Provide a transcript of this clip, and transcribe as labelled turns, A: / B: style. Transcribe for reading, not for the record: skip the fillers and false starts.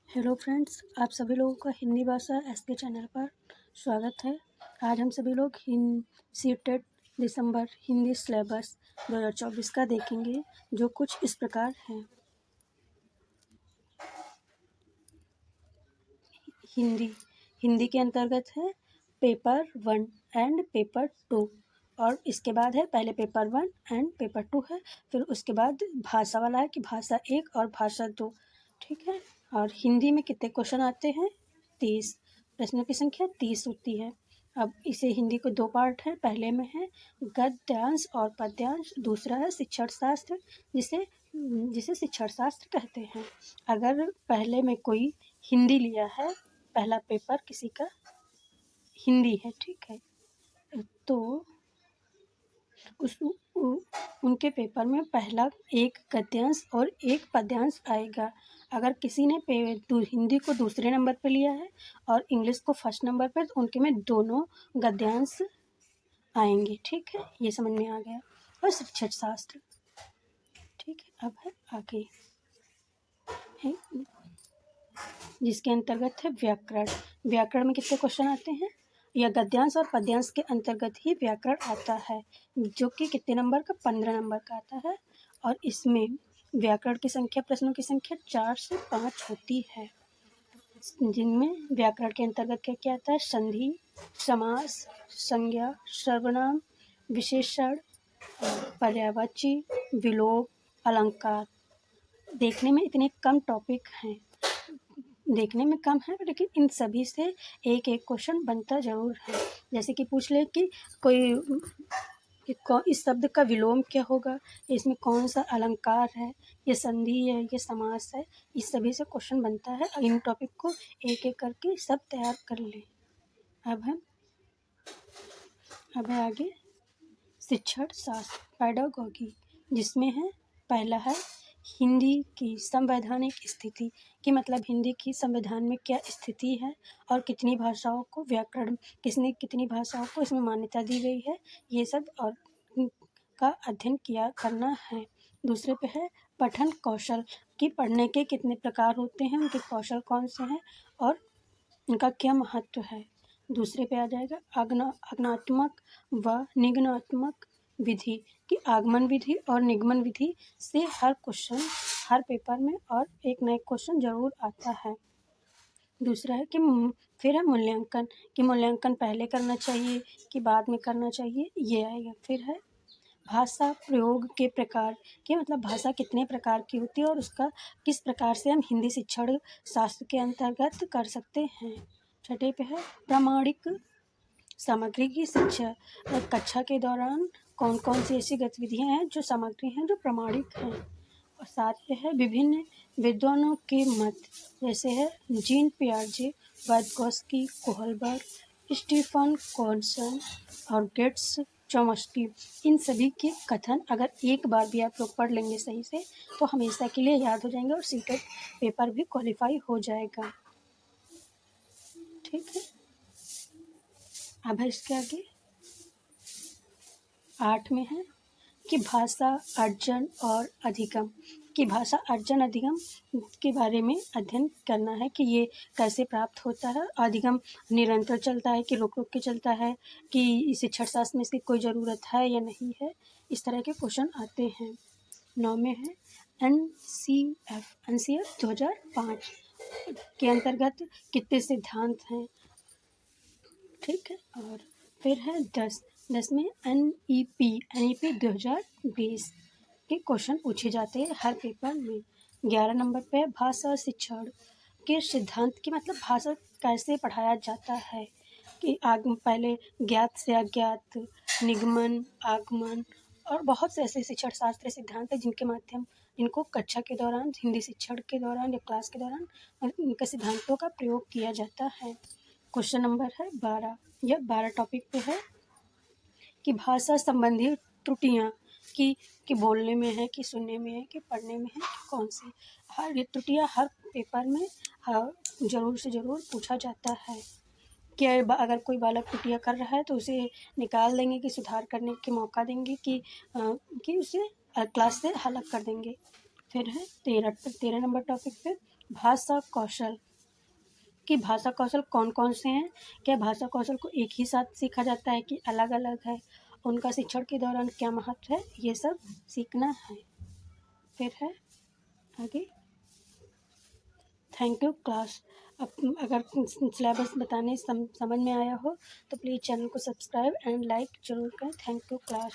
A: Hello friends, आप सभी लोगों का हिंदी भाषा एसके चैनल पर स्वागत है। आज हम सभी लोग सीटेट दिसंबर हिंदी सिलेबस 2024 का देखेंगे, जो कुछ इस प्रकार है। हिंदी के अंतर्गत है पेपर 1 एंड पेपर 2, और इसके बाद है पहले पेपर 1 एंड पेपर 2 है, फिर उसके बाद भाषा वाला है कि भाषा 1 और भाषा 2। ठीक है। और हिंदी में कितने क्वेश्चन आते हैं? 30। प्रश्नों की संख्या 30 होती है। अब इसे हिंदी को 2 पार्ट है। पहले में है गद्यांश और पद्यांश, दूसरा है शिक्षण शास्त्र, जिसे जिसे शिक्षण शास्त्र कहते हैं। अगर पहले में कोई हिंदी लिया है, पहला पेपर किसी का हिंदी है, ठीक है, तो उनके पेपर में पहला एक गद्यांश और एक पद्यांश आएगा। अगर किसी ने हिंदी को दूसरे नंबर पर लिया है और इंग्लिश को फर्स्ट नंबर पर, तो उनके में दोनों गद्यांश आएंगे। ठीक है, ये समझ में आ गया। और शिक्षण शास्त्र, ठीक है। अब है आगे है जिसके अंतर्गत है व्याकरण। व्याकरण में कितने क्वेश्चन आते हैं? या गद्यांश और पद्यांश के अंतर्गत ही व्याकरण आता है, जो कि कितने नंबर का? 15 नंबर का आता है। और इसमें व्याकरण की संख्या, प्रश्नों की संख्या 4 से 5 होती है, जिनमें व्याकरण के अंतर्गत क्या क्या आता है? संधि, समास, संज्ञा, सर्वनाम, विशेषण, पर्यायवाची, विलोम, अलंकार। देखने में इतने कम टॉपिक हैं, देखने में कम है, लेकिन इन सभी से एक एक क्वेश्चन बनता जरूर है। जैसे कि पूछ ले कि कोई इस शब्द का विलोम क्या होगा, इसमें कौन सा अलंकार है, ये संधि है, ये समास है, इस सभी से क्वेश्चन बनता है। इन टॉपिक को एक एक करके सब तैयार कर ले। अब है आगे शिक्षण शास्त्र, पेडागोगी, जिसमें है पहला है हिंदी की संवैधानिक स्थिति, कि मतलब हिंदी की संविधान में क्या स्थिति है और कितनी भाषाओं को व्याकरण, किसने कितनी भाषाओं को इसमें मान्यता दी गई है, ये सब और का अध्ययन करना है। दूसरे पे है पठन कौशल, कि पढ़ने के कितने प्रकार होते हैं, उनके कौशल कौन से हैं और उनका क्या महत्व है। दूसरे पे आ जाएगा आगमनात्मक व निगमनात्मक विधि, कि आगमन विधि और निगमन विधि से हर क्वेश्चन, हर पेपर में और एक नया क्वेश्चन जरूर आता है। दूसरा है कि फिर है मूल्यांकन, कि मूल्यांकन पहले करना चाहिए कि बाद में करना चाहिए, ये आएगा। फिर है भाषा प्रयोग के प्रकार, कि मतलब भाषा कितने प्रकार की होती है और उसका किस प्रकार से हम हिंदी शिक्षण शास्त्र के अंतर्गत कर सकते हैं। छठे पे है प्रामाणिक सामग्री की शिक्षा, कक्षा के दौरान कौन कौन सी ऐसी गतिविधियां हैं जो सामग्री हैं जो प्रामाणिक हैं। और साथ पे है विभिन्न विद्वानों के मत, जैसे है जीन पियाजे, वाइगोत्स्की, कोहलबर्ग, स्टीफन कॉर्सन और गेट्स चॉम्स्की। इन सभी के कथन अगर एक बार भी आप लोग पढ़ लेंगे सही से, तो हमेशा के लिए याद हो जाएंगे और सीटेट पेपर भी क्वालिफाई हो जाएगा। ठीक है। अब है इसके आगे 8 में है कि भाषा अर्जन और अधिगम, कि भाषा अर्जन अधिगम के बारे में अध्ययन करना है, कि ये कैसे प्राप्त होता है। अधिगम निरंतर चलता है कि रुक रुक के चलता है, कि शिक्षण शास्त्र में इसकी कोई ज़रूरत है या नहीं है, इस तरह के क्वेश्चन आते हैं। 9 में है NCF 2005 के अंतर्गत कितने सिद्धांत हैं। ठीक है। और फिर है 10 में NEP 2020 के क्वेश्चन पूछे जाते हैं हर पेपर में। 11 नंबर पे भाषा शिक्षण के सिद्धांत, की मतलब भाषा कैसे पढ़ाया जाता है, कि पहले ज्ञात से अज्ञात, निगमन, आगमन और बहुत से ऐसे शिक्षण शास्त्र सिद्धांत हैं जिनको कक्षा के दौरान, हिंदी शिक्षण के दौरान या क्लास के दौरान इनके सिद्धांतों का प्रयोग किया जाता है। क्वेश्चन नंबर है 12, यह 12 टॉपिक पे है कि भाषा संबंधी त्रुटियाँ, कि बोलने में है, कि सुनने में है, कि पढ़ने में है, कि कौन सी। हर ये त्रुटियाँ हर पेपर में ज़रूर से ज़रूर पूछा जाता है, कि अगर कोई बालक त्रुटियाँ कर रहा है तो उसे निकाल देंगे, कि सुधार करने के मौका देंगे, कि उसे क्लास से अलग कर देंगे। फिर है 13 नंबर टॉपिक पे भाषा कौशल कि भाषा कौशल कौन कौन से हैं, क्या भाषा कौशल को एक ही साथ सीखा जाता है कि अलग अलग है, उनका शिक्षण के दौरान क्या महत्व है, ये सब सीखना है। फिर है आगे, थैंक यू क्लास। अब अगर सिलेबस बताने समझ में आया हो तो प्लीज़ चैनल को सब्सक्राइब एंड लाइक जरूर करें। Thank you class.